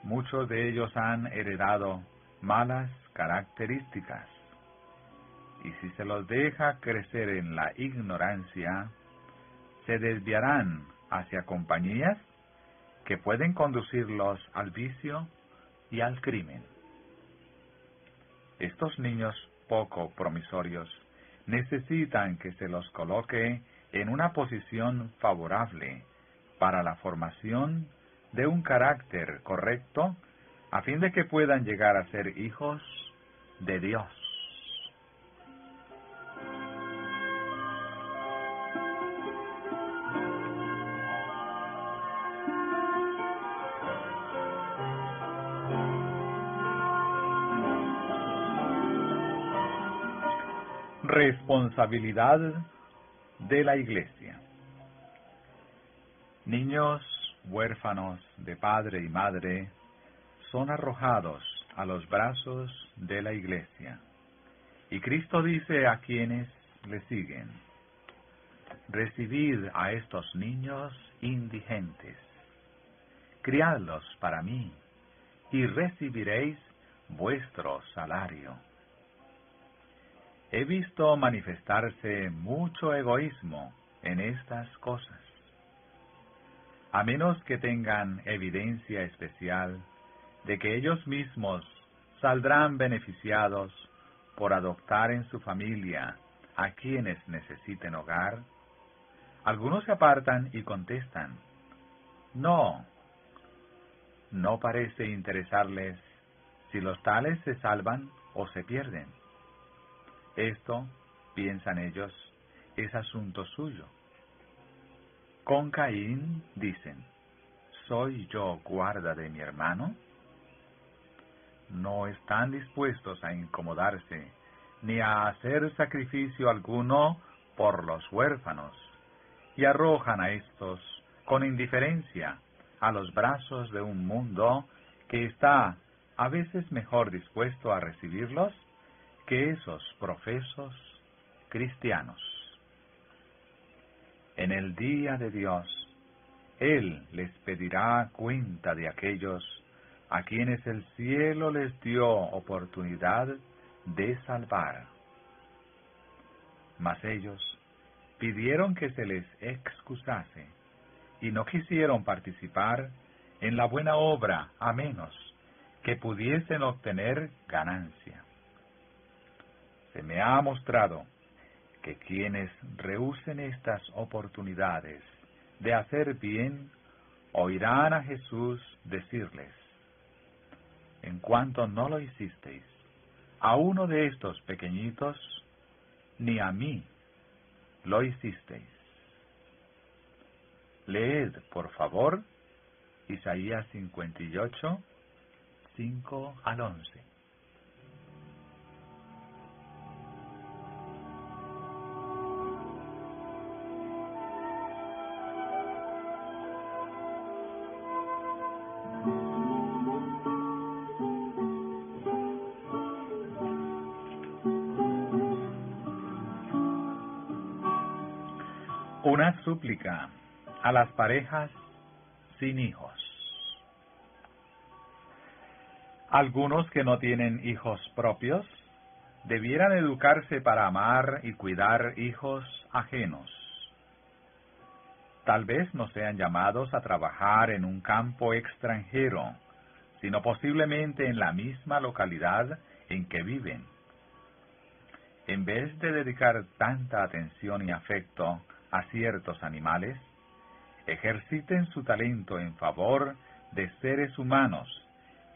Muchos de ellos han heredado malas características, y si se los deja crecer en la ignorancia, se desviarán hacia compañías que pueden conducirlos al vicio y al crimen. Estos niños poco promisorios necesitan que se los coloque en una posición favorable para la formación de un carácter correcto, a fin de que puedan llegar a ser hijos de Dios. Responsabilidad de la Iglesia. Niños huérfanos de padre y madre son arrojados a los brazos de la Iglesia. Y Cristo dice a quienes le siguen: recibid a estos niños indigentes, criadlos para mí, y recibiréis vuestro salario. He visto manifestarse mucho egoísmo en estas cosas. A menos que tengan evidencia especial de que ellos mismos saldrán beneficiados por adoptar en su familia a quienes necesiten hogar, algunos se apartan y contestan: no parece interesarles si los tales se salvan o se pierden. Esto, piensan ellos, es asunto suyo. Con Caín dicen: ¿soy yo guarda de mi hermano? No están dispuestos a incomodarse ni a hacer sacrificio alguno por los huérfanos, y arrojan a estos con indiferencia a los brazos de un mundo que está a veces mejor dispuesto a recibirlos que esos profesos cristianos. En el día de Dios, Él les pedirá cuenta de aquellos a quienes el cielo les dio oportunidad de salvar. Mas ellos pidieron que se les excusase y no quisieron participar en la buena obra a menos que pudiesen obtener ganancia. Se me ha mostrado que quienes rehúsen estas oportunidades de hacer bien, oirán a Jesús decirles: en cuanto no lo hicisteis a uno de estos pequeñitos, ni a mí lo hicisteis. Leed, por favor, Isaías 58, 5 al 11. Una súplica a las parejas sin hijos. Algunos que no tienen hijos propios debieran educarse para amar y cuidar hijos ajenos. Tal vez no sean llamados a trabajar en un campo extranjero, sino posiblemente en la misma localidad en que viven. En vez de dedicar tanta atención y afecto a ciertos animales, ejerciten su talento en favor de seres humanos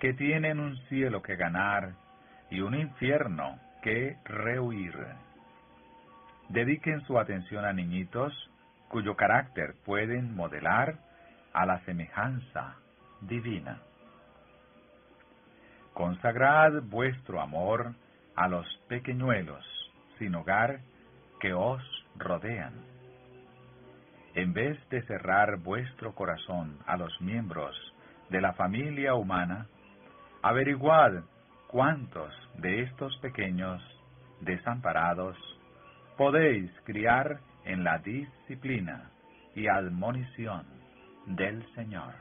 que tienen un cielo que ganar y un infierno que rehuir. Dediquen su atención a niñitos cuyo carácter pueden modelar a la semejanza divina. Consagrad vuestro amor a los pequeñuelos sin hogar que os rodean. En vez de cerrar vuestro corazón a los miembros de la familia humana, averiguad cuántos de estos pequeños desamparados podéis criar en la disciplina y admonición del Señor.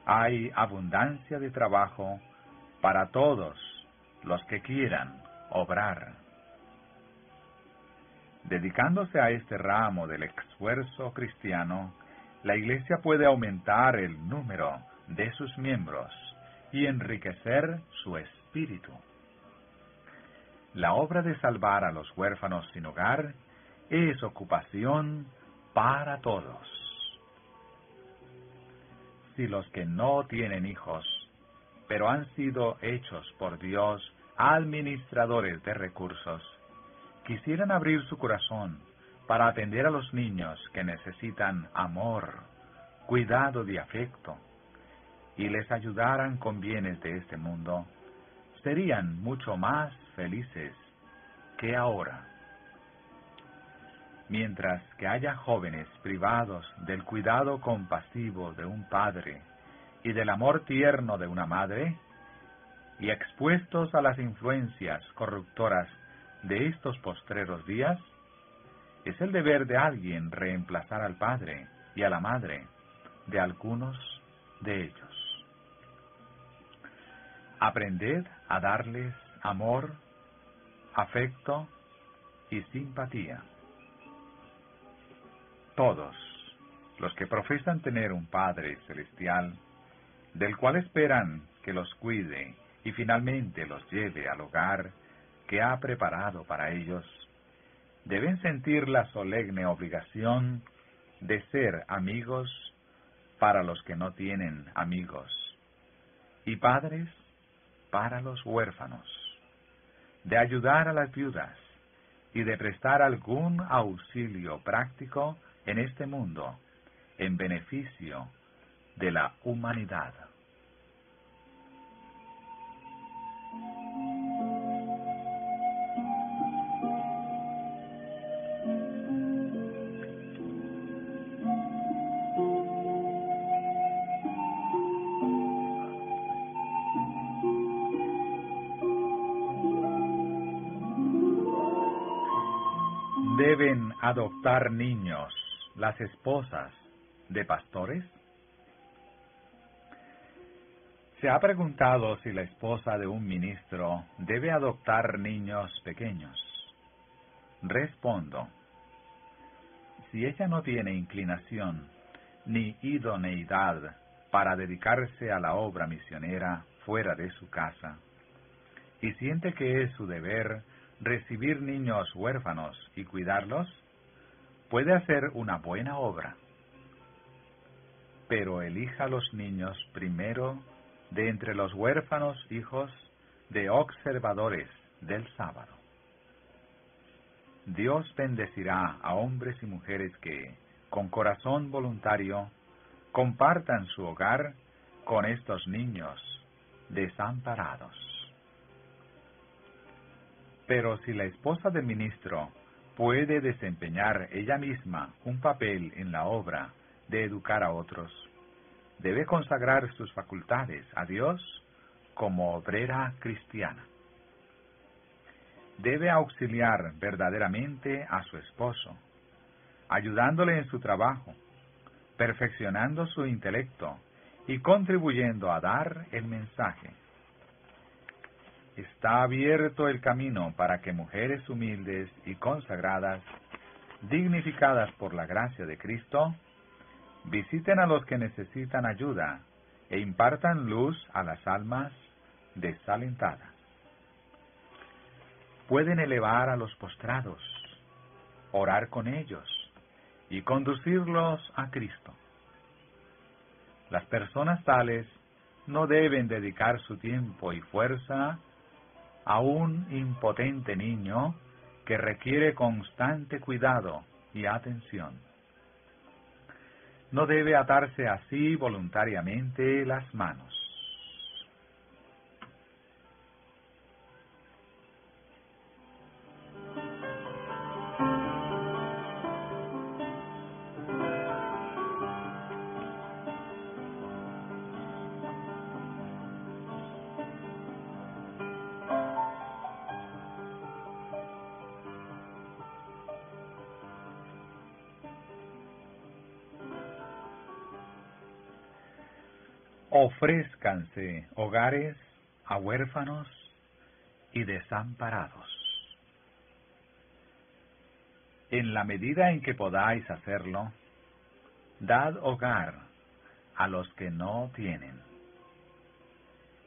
Hay abundancia de trabajo para todos los que quieran obrar. Dedicándose a este ramo del esfuerzo cristiano, la Iglesia puede aumentar el número de sus miembros y enriquecer su espíritu. La obra de salvar a los huérfanos sin hogar es ocupación para todos. Si los que no tienen hijos, pero han sido hechos por Dios administradores de recursos, quisieran abrir su corazón para atender a los niños que necesitan amor, cuidado y afecto, y les ayudaran con bienes de este mundo, serían mucho más felices que ahora. Mientras que haya jóvenes privados del cuidado compasivo de un padre y del amor tierno de una madre, y expuestos a las influencias corruptoras de estos postreros días, es el deber de alguien reemplazar al padre y a la madre de algunos de ellos. Aprended a darles amor, afecto y simpatía. Todos los que profesan tener un Padre Celestial, del cual esperan que los cuide y finalmente los lleve al hogar que ha preparado para ellos, deben sentir la solemne obligación de ser amigos para los que no tienen amigos y padres para los huérfanos, de ayudar a las viudas y de prestar algún auxilio práctico en este mundo en beneficio de la humanidad. ¿Deben adoptar niños las esposas de pastores? ¿Se ha preguntado si la esposa de un ministro debe adoptar niños pequeños? Respondo, si ella no tiene inclinación ni idoneidad para dedicarse a la obra misionera fuera de su casa, y siente que es su deber recibir niños huérfanos y cuidarlos, puede hacer una buena obra. Pero elija los niños primero de entre los huérfanos hijos de observadores del sábado. Dios bendecirá a hombres y mujeres que, con corazón voluntario, compartan su hogar con estos niños desamparados. Pero si la esposa del ministro puede desempeñar ella misma un papel en la obra de educar a otros, debe consagrar sus facultades a Dios como obrera cristiana. Debe auxiliar verdaderamente a su esposo, ayudándole en su trabajo, perfeccionando su intelecto y contribuyendo a dar el mensaje. Está abierto el camino para que mujeres humildes y consagradas, dignificadas por la gracia de Cristo, visiten a los que necesitan ayuda e impartan luz a las almas desalentadas. Pueden elevar a los postrados, orar con ellos y conducirlos a Cristo. Las personas tales no deben dedicar su tiempo y fuerza a un impotente niño que requiere constante cuidado y atención. No debe atarse así voluntariamente las manos. Ofrézcanse hogares a huérfanos y desamparados. En la medida en que podáis hacerlo, dad hogar a los que no tienen.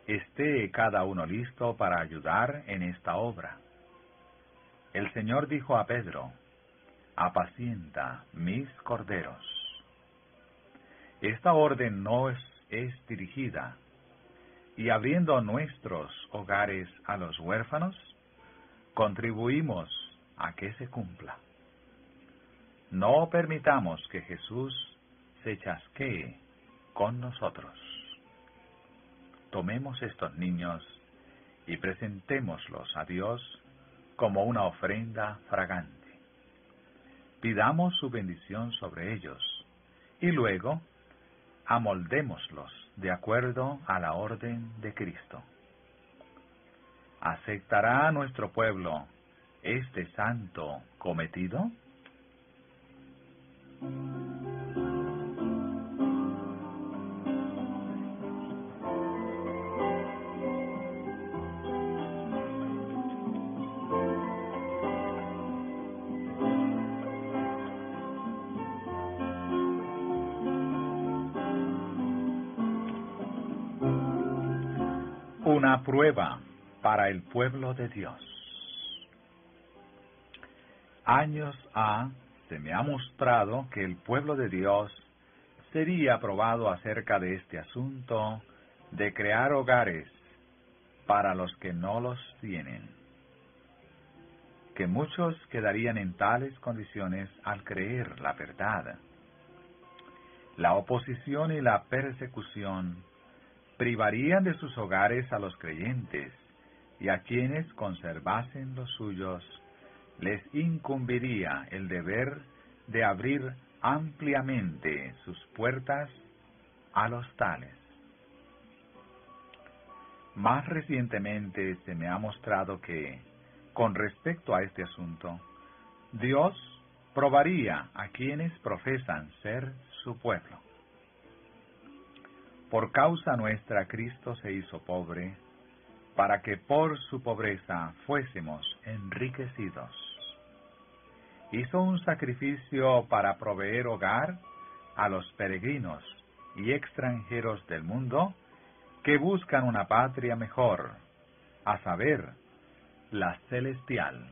Esté cada uno listo para ayudar en esta obra. El Señor dijo a Pedro: apacienta mis corderos. Esta orden no es dirigida, y abriendo nuestros hogares a los huérfanos, contribuimos a que se cumpla. No permitamos que Jesús se chasquee con nosotros. Tomemos estos niños y presentémoslos a Dios como una ofrenda fragante. Pidamos su bendición sobre ellos y luego amoldémoslos de acuerdo a la orden de Cristo. ¿Aceptará nuestro pueblo este santo cometido? Una prueba para el pueblo de Dios. Años se me ha mostrado que el pueblo de Dios sería probado acerca de este asunto de crear hogares para los que no los tienen, que muchos quedarían en tales condiciones al creer la verdad. La oposición y la persecución privarían de sus hogares a los creyentes, y a quienes conservasen los suyos les incumbiría el deber de abrir ampliamente sus puertas a los tales. Más recientemente se me ha mostrado que, con respecto a este asunto, Dios probaría a quienes profesan ser su pueblo. Por causa nuestra Cristo se hizo pobre, para que por su pobreza fuésemos enriquecidos. Hizo un sacrificio para proveer hogar a los peregrinos y extranjeros del mundo que buscan una patria mejor, a saber, la celestial.